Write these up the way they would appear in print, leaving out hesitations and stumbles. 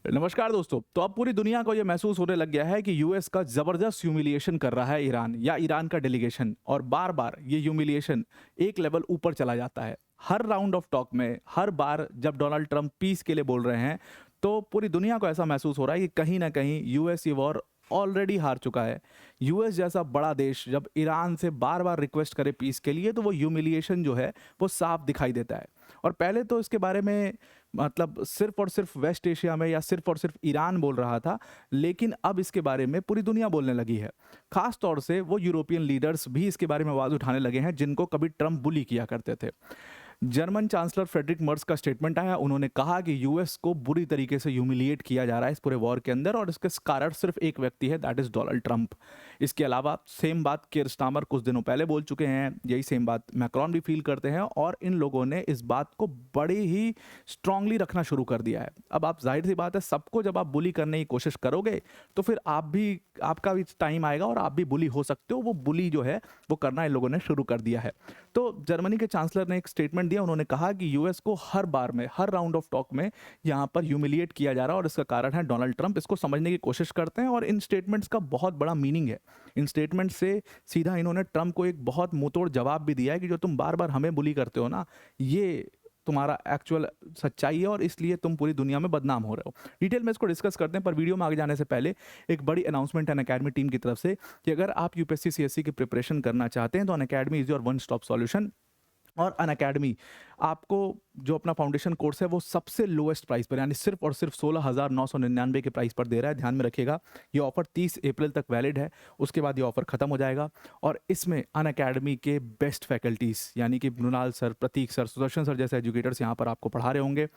नमस्कार दोस्तों। तो अब पूरी दुनिया को ये महसूस होने लग गया है कि यूएस का जबरदस्त ह्यूमिलिएशन कर रहा है ईरान या ईरान का डेलीगेशन, और बार बार ये ह्यूमिलिएशन एक लेवल ऊपर चला जाता है। हर राउंड ऑफ टॉक में, हर बार जब डोनाल्ड ट्रंप पीस के लिए बोल रहे हैं, तो पूरी दुनिया को ऐसा महसूस हो रहा है कि कहीं ना कहीं यूएस ये वॉर ऑलरेडी हार चुका है। यूएस जैसा बड़ा देश जब ईरान से बार बार रिक्वेस्ट करे पीस के लिए, तो वो ह्यूमिलिएशन जो है वो साफ दिखाई देता है। और पहले तो इसके बारे में मतलब सिर्फ और सिर्फ वेस्ट एशिया में या सिर्फ और सिर्फ ईरान बोल रहा था, लेकिन अब इसके बारे में पूरी दुनिया बोलने लगी है। खास तौर से वो यूरोपियन लीडर्स भी इसके बारे में आवाज़ उठाने लगे हैं जिनको कभी ट्रंप बुली किया करते थे। जर्मन चांसलर फ्रेडरिक मर्ज का स्टेटमेंट आया। उन्होंने कहा कि यूएस को बुरी तरीके से ह्यूमिलिएट किया जा रहा है इस पूरे वॉर के अंदर, और इसके कारण सिर्फ एक व्यक्ति है, दैट इज डोनाल्ड ट्रंप। इसके अलावा सेम बात कीर स्टामर कुछ दिनों पहले बोल चुके हैं, यही सेम बात मैक्रोन भी फील करते हैं, और इन लोगों ने इस बात को बड़े ही स्ट्रांगली रखना शुरू कर दिया है। अब आप जाहिर सी बात है, सबको जब आप बुली करने की कोशिश करोगे तो फिर आपका भी टाइम आएगा और आप भी बुली हो सकते हो। वो बुली जो है वो करना इन लोगों ने शुरू कर दिया है। तो जर्मनी के चांसलर ने एक स्टेटमेंट दिया। उन्होंने कहा कि यूएस को हर बार में, हर राउंड ऑफ टॉक में यहाँ पर ह्यूमिलिएट किया जा रहा है, और इसका कारण है डोनाल्ड ट्रंप। इसको समझने की कोशिश करते हैं, और इन स्टेटमेंट्स का बहुत बड़ा मीनिंग है। इन स्टेटमेंट से सीधा इन्होंने ट्रंप को एक बहुत मुंहतोड़ जवाब भी दिया है कि जो तुम बार बार हमें बुली करते हो ना, ये तुम्हारा एक्चुअल सच्चाई है, और इसलिए तुम पूरी दुनिया में बदनाम हो रहे हो। डिटेल में इसको डिस्कस करते हैं, पर वीडियो में आगे जाने से पहले एक बड़ी अनाउंसमेंट है अनअकैडमी टीम की तरफ से कि अगर आप यूपीएससी सीएससी की प्रिपरेशन करना चाहते हैं तो Unacademy is your one stop solution. और अनअकैडमी आपको जो अपना फाउंडेशन कोर्स है वो सबसे लोएस्ट प्राइस पर, यानी सिर्फ और सिर्फ 16,999 के प्राइस पर दे रहा है। ध्यान में रखिएगा, ये ऑफर 30 अप्रैल तक वैलिड है, उसके बाद ये ऑफर खत्म हो जाएगा। और इसमें अनअकैडमी के बेस्ट फैकल्टीज यानी कि मृणाल सर, प्रतीक सर, सुदर्शन सर जैसे एजुकेटर्स यहाँ पर आपको पढ़ा रहे होंगे।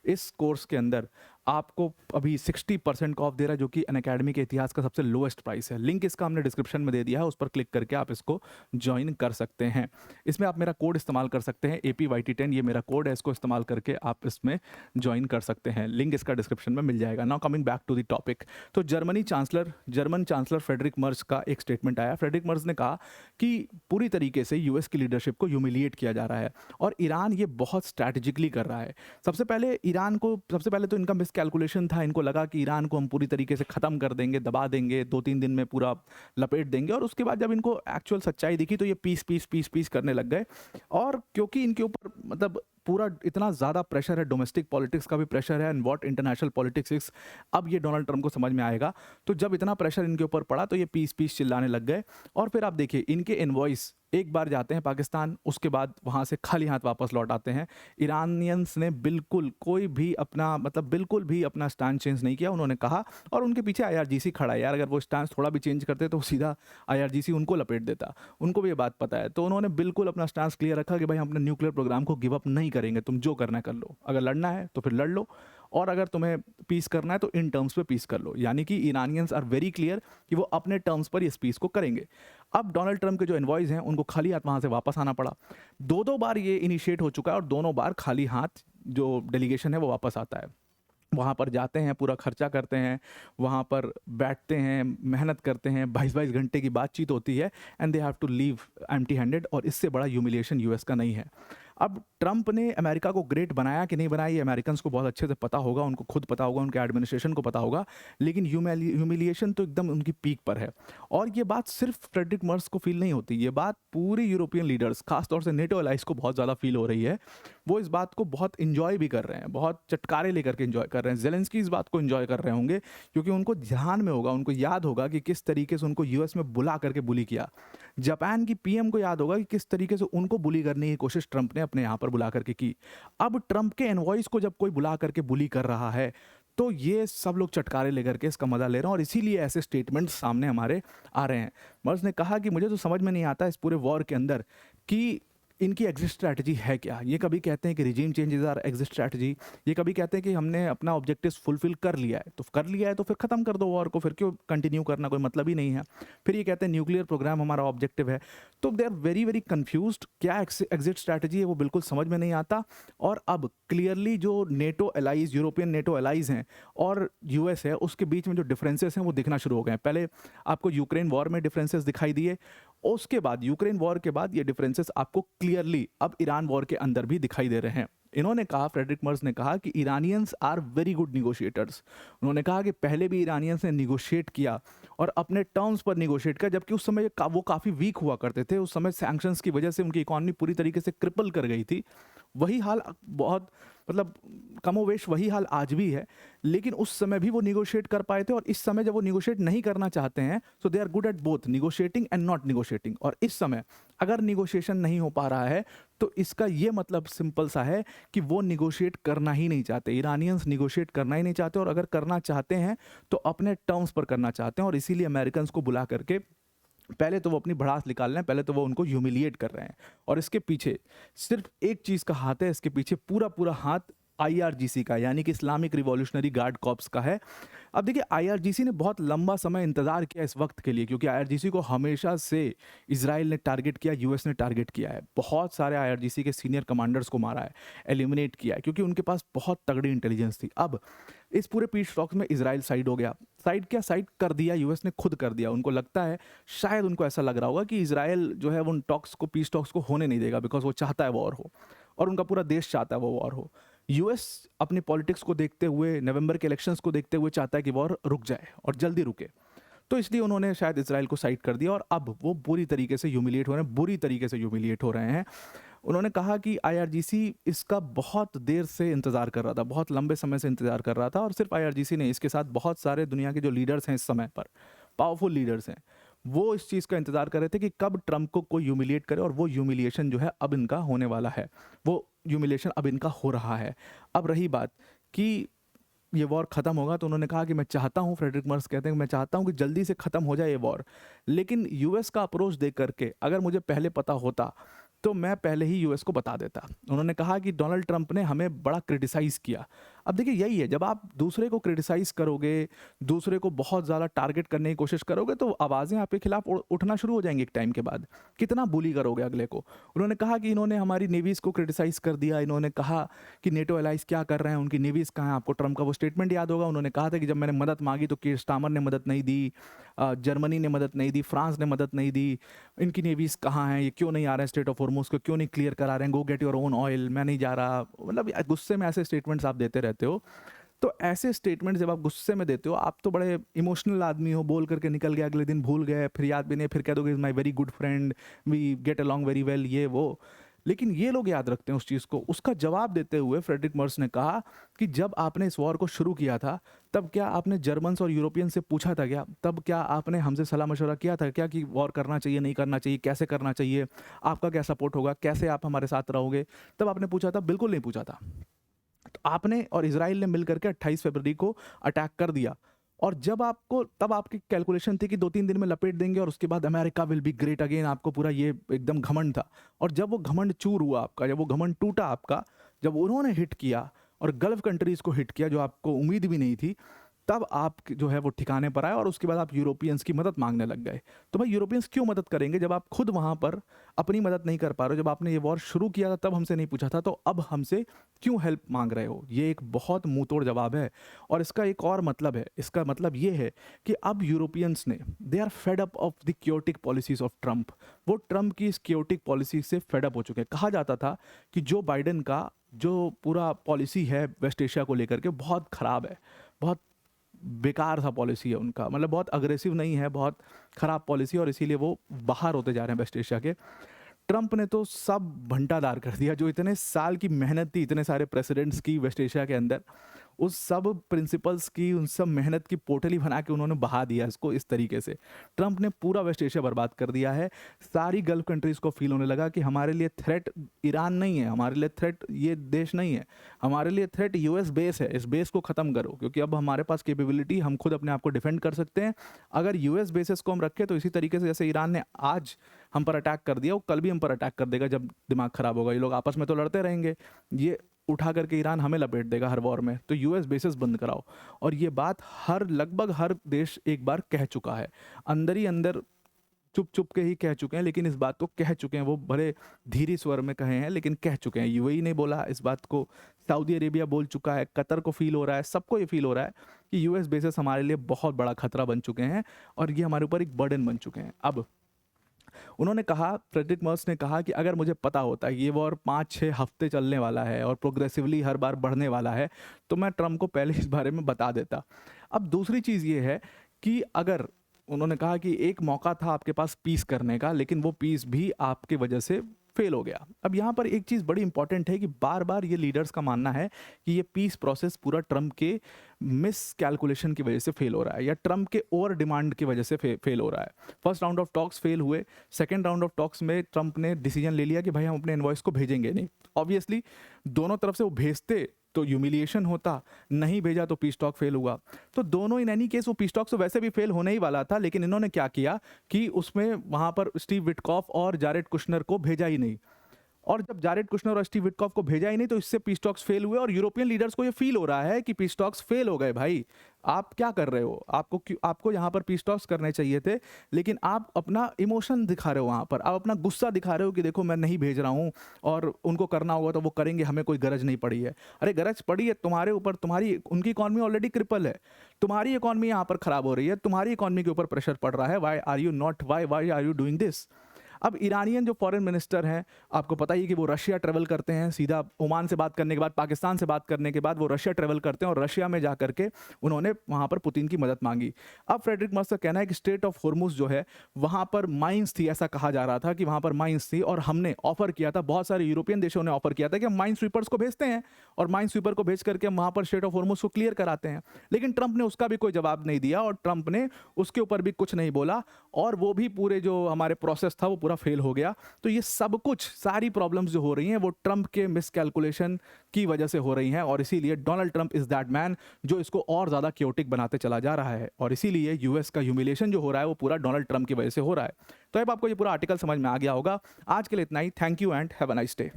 इस कोर्स के अंदर आपको अभी 60% का ऑफ दे रहा है, जो कि अनअकैडमी के इतिहास का सबसे लोएस्ट प्राइस है। लिंक इसका हमने डिस्क्रिप्शन में दे दिया है, उस पर क्लिक करके आप इसको ज्वाइन कर सकते हैं। इसमें आप मेरा कोड इस्तेमाल कर सकते हैं, APYT10, ये मेरा कोड है, इसको इस्तेमाल करके आप इसमें ज्वाइन कर सकते हैं। लिंक इसका डिस्क्रिप्शन में मिल जाएगा। Now coming back to the topic, तो जर्मन चांसलर फ्रेडरिक मर्ज का एक स्टेटमेंट आया। फ्रेडरिक मर्ज ने कहा कि पूरी तरीके से यूएस की लीडरशिप को ह्यूमिलिएट किया जा रहा है, और ईरान ये बहुत स्ट्रैटेजिकली कर रहा है। सबसे पहले तो इनका कैलकुलेशन था, इनको लगा कि ईरान को हम पूरी तरीके से ख़त्म कर देंगे, दबा देंगे, 2-3 दिन में पूरा लपेट देंगे। और उसके बाद जब इनको एक्चुअल सच्चाई दिखी तो ये पीस पीस पीस पीस करने लग गए। और क्योंकि इनके ऊपर मतलब पूरा इतना ज़्यादा प्रेशर है, डोमेस्टिक पॉलिटिक्स का भी प्रेशर है, and what international politics is, अब ये डोनाल्ड ट्रंप को समझ में आएगा। तो जब इतना प्रेशर इनके ऊपर पड़ा तो ये पीस पीस चिल्लाने लग गए। और फिर आप देखिए, इनके इनवॉइस एक बार जाते हैं पाकिस्तान, उसके बाद वहाँ से खाली हाथ वापस लौट आते हैं। ईरानियंस ने बिल्कुल बिल्कुल भी अपना स्टैंड चेंज नहीं किया। उन्होंने कहा, और उनके पीछे IRGC खड़ा है यार, अगर वो स्टैंड थोड़ा भी चेंज करते तो सीधा IRGC उनको लपेट देता। उनको भी ये बात पता है, तो उन्होंने बिल्कुल अपना स्टैंड क्लियर रखा कि भाई हम अपने न्यूक्लियर प्रोग्राम को गिव अप नहीं करेंगे, तुम जो करना है कर लो, अगर लड़ना है तो फिर लड़ लो, और अगर तुम्हें पीस करना है तो इन टर्म्स पे पीस कर लो। यानी कि ईरानियंस आर वेरी क्लियर कि वो अपने टर्म्स पर इस पीस को करेंगे। अब डोनाल्ड ट्रंप के जो एनवॉयज हैं उनको खाली हाथ वहाँ से वापस आना पड़ा। दो बार ये इनिशिएट हो चुका है, और दोनों बार खाली हाथ जो डेलीगेशन है वो वापस आता है। वहाँ पर जाते हैं, पूरा खर्चा करते हैं, वहाँ पर बैठते हैं, मेहनत करते हैं, 22-22 घंटे की बातचीत होती है, and they have to leave empty handed. और इससे बड़ा ह्यूमिलिएशन यूएस का नहीं है। अब ट्रंप ने अमेरिका को ग्रेट बनाया कि नहीं बनाया, ये अमेरिकन्स को बहुत अच्छे से पता होगा, उनको खुद पता होगा, उनके एडमिनिस्ट्रेशन को पता होगा, लेकिन ह्यूमिलिएशन तो एकदम उनकी पीक पर है। और ये बात सिर्फ फ्रेडरिक मर्ज को फील नहीं होती, ये बात पूरी यूरोपियन लीडर्स, खासतौर से नेटो एलाइज को बहुत ज़्यादा फील हो रही है। वो इस बात को बहुत इंजॉय भी कर रहे हैं, बहुत चटकारे लेकर के इंजॉय कर रहे हैं। जेलेंस्की इस बात को इंजॉय कर रहे होंगे, क्योंकि उनको ध्यान में होगा, उनको याद होगा कि किस तरीके से उनको यूएस में बुला करके बुली किया। जापान की PM को याद होगा कि किस तरीके से उनको बुली करने की कोशिश ट्रंप ने अपने यहाँ पर बुला करके की। अब ट्रंप के एनवॉइस को जब कोई बुला करके बुली कर रहा है, तो ये सब लोग चटकारे लेकर के इसका मजा ले रहे हैं, और इसीलिए ऐसे स्टेटमेंट्स सामने हमारे आ रहे हैं। मर्ज ने कहा कि मुझे तो समझ में नहीं आता इस पूरे वॉर के अंदर कि इनकी एग्जिट स्ट्रैटेजी है क्या। ये कभी कहते हैं कि regime change is our exit strategy, ये कभी कहते हैं कि हमने अपना ऑब्जेक्टिव फुलफिल कर लिया है, तो कर लिया है तो फिर ख़त्म कर दो वॉर को, फिर क्यों कंटिन्यू करना, कोई मतलब ही नहीं है। फिर ये कहते हैं न्यूक्लियर प्रोग्राम हमारा ऑब्जेक्टिव है। तो they are very very confused, क्या एग्जिट स्ट्रैटेजी है वो बिल्कुल समझ में नहीं आता। और अब क्लियरली जो NATO allies, European NATO allies हैं और यूएस है, उसके बीच में जो डिफरेंसेस हैं वो दिखना शुरू हो गए हैं। पहले आपको यूक्रेन वॉर में डिफरेंसेस दिखाई दिए, उसके बाद यूक्रेन वॉर के बाद ये डिफरेंसेस आपको क्लियरली अब ईरान वॉर के अंदर भी दिखाई दे रहे हैं। इन्होंने कहा, फ्रेडरिक मर्ज ने कहा कि ईरानियंस आर वेरी गुड निगोशिएटर्स। उन्होंने कहा कि पहले भी ईरानियंस ने निगोशिएट किया और अपने टर्म्स पर निगोशिएट किया, जबकि उस समय वो काफ़ी वीक हुआ करते थे। उस समय सैंक्शंस की वजह से उनकी इकॉनमी पूरी तरीके से क्रिपल कर गई थी। वही हाल बहुत मतलब कमोवेश वही हाल आज भी है, लेकिन उस समय भी वो निगोशिएट कर पाए थे, और इस समय जब वो निगोशिएट नहीं करना चाहते हैं, so they are good at both negotiating and not negotiating. और इस समय अगर निगोशिएशन नहीं हो पा रहा है तो इसका ये मतलब सिंपल सा है कि वो निगोशिएट करना ही नहीं चाहते। ईरानियंस निगोशिएट करना ही नहीं चाहते, और अगर करना चाहते हैं तो अपने टर्म्स पर करना चाहते हैं। और इसीलिए अमेरिकन को बुला करके पहले तो वो अपनी भड़ास निकाल रहे हैं, पहले तो वो उनको ह्यूमिलिएट कर रहे हैं। और इसके पीछे सिर्फ एक चीज़ का हाथ है, इसके पीछे पूरा पूरा हाथ आईआरजीसी का, यानी कि इस्लामिक रिवॉल्यूशनरी गार्ड कॉर्प्स का है। अब देखिए, आईआरजीसी ने बहुत लंबा समय इंतजार किया इस वक्त के लिए, क्योंकि आईआरजीसी को हमेशा से इजराइल ने टारगेट किया, यूएस ने टारगेट किया है। बहुत सारे आईआरजीसी के सीनियर कमांडर्स को मारा है, एलिमिनेट किया है, क्योंकि उनके पास बहुत तगड़ी इंटेलिजेंस थी। अब इस पूरे पीस टॉक्स में इजराइल साइड हो गया। साइड कर दिया, यूएस ने खुद कर दिया। उनको लगता है, शायद उनको ऐसा लग रहा होगा कि इजराइल जो है वो उन टॉक्स को, पीस टॉक्स को होने नहीं देगा, बिकॉज वो चाहता है वॉर हो, और उनका पूरा देश चाहता है वो वॉर हो। यूएस अपनी पॉलिटिक्स को देखते हुए, नवंबर के इलेक्शंस को देखते हुए चाहता है कि वॉर रुक जाए और जल्दी रुके। तो इसलिए उन्होंने शायद इजराइल को साइड कर दिया, और अब वो बुरी तरीके से ह्यूमिलिएट हो रहे हैं, बुरी तरीके से ह्यूमिलिएट हो रहे हैं। उन्होंने कहा कि आईआरजीसी इसका बहुत देर से इंतज़ार कर रहा था, बहुत लंबे समय से इंतज़ार कर रहा था, और सिर्फ आईआरजीसी नहीं, इसके साथ बहुत सारे दुनिया के जो लीडर्स हैं इस समय पर, पावरफुल लीडर्स हैं, वो इस चीज़ का इंतज़ार कर रहे थे कि कब ट्रंप को कोई ह्यूमिलिएट करे। और वो ह्यूमिलिएशन जो है अब इनका होने वाला है, वो ह्यूमिलिएशन अब इनका हो रहा है। अब रही बात कि ये वॉर ख़त्म होगा, तो उन्होंने कहा कि मैं चाहता हूँ, फ्रेडरिक मर्ज कहते हैं, मैं चाहता हूँ कि जल्दी से ख़त्म हो जाए ये वॉर, लेकिन यूएस का अप्रोच देख करके अगर मुझे पहले पता होता तो मैं पहले ही यूएस को बता देता। उन्होंने कहा कि डोनाल्ड ट्रंप ने हमें बड़ा क्रिटिसाइज़ किया। अब देखिए, यही है, जब आप दूसरे को क्रिटिसाइज़ करोगे, दूसरे को बहुत ज़्यादा टारगेट करने की कोशिश करोगे, तो आवाज़ें आपके खिलाफ उठना शुरू हो जाएंगी एक टाइम के बाद। कितना बुली करोगे अगले को। उन्होंने कहा कि इन्होंने हमारी नेवीज़ को क्रिटिसाइज़ कर दिया। इन्होंने कहा कि नेटो एलाइज क्या कर रहे हैं, उनकी नेवीज़ कहाँ हैं। आपको ट्रंप का वो स्टेटमेंट याद होगा, उन्होंने कहा था कि जब मैंने मदद मांगी तो कीर स्टामर ने मदद नहीं दी, जर्मनी ने मदद नहीं दी, फ्रांस ने मदद नहीं दी। इनकी नेवीज़ कहाँ हैं, ये क्यों नहीं आ रहे हैं स्ट्रेट ऑफ हॉर्मुज़ को, क्यों नहीं क्लियर करा रहे हैं, गो गेट योर ओन ऑयल, मैं नहीं जा रहा। मतलब गुस्से में ऐसे स्टेटमेंट्स आप देते रहते हो। तो ऐसे स्टेटमेंट जब आप गुस्से में देते हो, आप तो बड़े इमोशनल आदमी हो, बोल करके निकल गए, अगले दिन भूल गए, फिर याद भी नहीं, फिर कह दोगे is my very good friend, we get along very well, ये वो। लेकिन ये लोग याद रखते हैं उस चीज़ को। उसका जवाब देते हुए फ्रेडरिक मर्ज ने कहा कि जब आपने इस वॉर को शुरू किया था, तब क्या आपने जर्मन्स और यूरोपियन से पूछा था क्या? तब क्या आपने हमसे सलाह मशवरा किया था क्या कि वॉर करना चाहिए, नहीं करना चाहिए, कैसे करना चाहिए, आपका क्या सपोर्ट होगा, कैसे आप हमारे साथ रहोगे? तब आपने पूछा था? बिल्कुल नहीं पूछा था। तो आपने और इजराइल ने मिलकर के 28 फरवरी को अटैक कर दिया, और जब आपको, तब आपकी कैलकुलेशन थी कि 2-3 दिन में लपेट देंगे और उसके बाद America will be great again, आपको पूरा ये एकदम घमंड था। और जब वो घमंड चूर हुआ आपका, जब वो घमंड टूटा आपका, जब उन्होंने हिट किया और गल्फ कंट्रीज को हिट किया, जो आपको उम्मीद भी नहीं थी, तब आप जो है वो ठिकाने पर आए, और उसके बाद आप यूरोपियंस की मदद मांगने लग गए। तो भाई, यूरोपियंस क्यों मदद करेंगे जब आप खुद वहाँ पर अपनी मदद नहीं कर पा रहे हो? जब आपने ये वॉर शुरू किया था तब हमसे नहीं पूछा था, तो अब हमसे क्यों हेल्प मांग रहे हो? ये एक बहुत मुंह तोड़ जवाब है। और इसका एक और मतलब है, इसका मतलब ये है कि अब यूरोपियंस ने, they are fed up of the chaotic policies of Trump. वो ट्रंप की इस क्योटिक पॉलिसी से फेड अप हो चुके हैं। कहा जाता था कि जो बाइडेन का जो पूरा पॉलिसी है वेस्ट एशिया को लेकर के, बहुत ख़राब है, बहुत बेकार सा पॉलिसी है उनका, मतलब बहुत अग्रेसिव नहीं है, बहुत ख़राब पॉलिसी, और इसीलिए वो बाहर होते जा रहे हैं वेस्ट एशिया के। ट्रंप ने तो सब भंटादार कर दिया, जो इतने साल की मेहनत थी, इतने सारे प्रेसिडेंट्स की वेस्ट एशिया के अंदर, उस सब प्रिंसिपल्स की, उन सब मेहनत की पोटली बना के उन्होंने बहा दिया इसको इस तरीके से। ट्रंप ने पूरा वेस्ट एशिया बर्बाद कर दिया है। सारी गल्फ कंट्रीज़ को फील होने लगा कि हमारे लिए थ्रेट ईरान नहीं है, हमारे लिए थ्रेट ये देश नहीं है, हमारे लिए थ्रेट यूएस बेस है। इस बेस को ख़त्म करो, क्योंकि अब हमारे पास कैपेबिलिटी, हम खुद अपने आप को डिफेंड कर सकते हैं। अगर यूएस बेसिस को हम रखें तो इसी तरीके से जैसे ईरान ने आज हम पर अटैक कर दिया, वो कल भी हम पर अटैक कर देगा जब दिमाग ख़राब होगा। ये लोग आपस में तो लड़ते रहेंगे, ये उठा करके ईरान हमें लपेट देगा हर वॉर में। तो यूएस बेसिस बंद कराओ। और ये बात लगभग हर देश एक बार कह चुका है, अंदर ही अंदर चुप चुप के ही कह चुके हैं, लेकिन इस बात को कह चुके हैं, वो बड़े धीरे स्वर में कहे हैं, लेकिन कह चुके हैं। यूएई ने बोला इस बात को, सऊदी अरेबिया बोल चुका है, कतर को फील हो रहा है, सबको ये फील हो रहा है कि यूएस बेसिस हमारे लिए बहुत बड़ा खतरा बन चुके हैं, और ये हमारे ऊपर एक बर्डन बन चुके हैं। अब उन्होंने कहा, फ्रेडरिक मर्स ने कहा कि अगर मुझे पता होता ये वॉर 5-6 हफ्ते चलने वाला है और प्रोग्रेसिवली हर बार बढ़ने वाला है, तो मैं ट्रंप को पहले इस बारे में बता देता। अब दूसरी चीज़ ये है कि अगर उन्होंने कहा कि एक मौका था आपके पास पीस करने का, लेकिन वो पीस भी आपकी वजह से फेल हो गया। अब यहाँ पर एक चीज़ बड़ी इंपॉर्टेंट है कि बार बार ये लीडर्स का मानना है कि ये पीस प्रोसेस पूरा ट्रंप के मिस कैलकुलेशन की वजह से फेल हो रहा है या ट्रंप के ओवर डिमांड की वजह से फेल हो रहा है। First round of talks fail हुए, सेकेंड राउंड ऑफ टॉक्स में ट्रंप ने डिसीजन ले लिया कि भाई हम अपने इनवॉइस को भेजेंगे नहीं। ऑब्वियसली दोनों तरफ से वो भेजते तो ह्यूमिलिएशन होता, नहीं भेजा तो पीस टॉक फेल हुआ। तो दोनों इन एनी केस वो पीस टॉक तो वैसे भी फेल होने ही वाला था, लेकिन इन्होंने क्या किया कि उसमें वहाँ पर स्टीव विटकॉफ और जारेड कुशनर को भेजा ही नहीं। और जब जारेड कुशनर और स्टीव विटकॉफ को भेजा ही नहीं तो इससे पीस टॉक्स फेल हुए और यूरोपियन लीडर्स को ये फील हो रहा है कि पीस टॉक्स फेल हो गए। भाई आप क्या कर रहे हो? आपको यहाँ पर पीस टॉक्स करने चाहिए थे, लेकिन आप अपना इमोशन दिखा रहे हो, वहाँ पर आप अपना गुस्सा दिखा रहे हो कि देखो मैं नहीं भेज रहा हूँ और उनको करना होगा तो वो करेंगे, हमें कोई गरज नहीं पड़ी है। अरे गरज पड़ी है तुम्हारे ऊपर, तुम्हारी उनकी इकॉनमी ऑलरेडी क्रिपल है, तुम्हारी इकॉनमी यहाँ पर खराब हो रही है, तुम्हारी इकॉनमी के ऊपर प्रेशर पड़ रहा है। Why are you doing this? अब ईरानियन जो फॉरेन मिनिस्टर हैं, आपको पता ही है कि वो रशिया ट्रेवल करते हैं, सीधा ओमान से बात करने के बाद, पाकिस्तान से बात करने के बाद वो रशिया ट्रेवल करते हैं और रशिया में जा करके उन्होंने वहाँ पर पुतिन की मदद मांगी। अब फ्रेडरिक मर्स का कहना है कि स्ट्रेट ऑफ हॉर्मुज जो है वहाँ पर माइंस थी, ऐसा कहा जा रहा था कि वहाँ पर माइंस थी और हमने ऑफर किया था, बहुत सारे यूरोपियन देशों ने ऑफर किया था कि हम माइन स्वीपर्स को भेजते हैं और माइन स्वीपर को भेज करके हम वहाँ पर स्ट्रेट ऑफ हॉर्मुज को क्लियर कराते हैं। लेकिन ट्रंप ने उसका भी कोई जवाब नहीं दिया और ट्रंप ने उसके ऊपर भी कुछ नहीं बोला और वो भी पूरे जो हमारे प्रोसेस था वो पूरा फेल हो गया। तो ये सब कुछ, सारी प्रॉब्लम्स जो हो रही हैं वो ट्रंप के मिसकैलकुलेशन की वजह से हो रही हैं और इसीलिए Donald Trump is that man जो इसको और ज्यादा क्योटिक बनाते चला जा रहा है और इसीलिए यूएस का ह्यूमिलिएशन जो हो रहा है वो पूरा डोनाल्ड ट्रंप की वजह से हो रहा है। तो अब आपको ये पूरा आर्टिकल समझ में आ गया होगा। आज के लिए इतना ही। Thank you and have a nice day.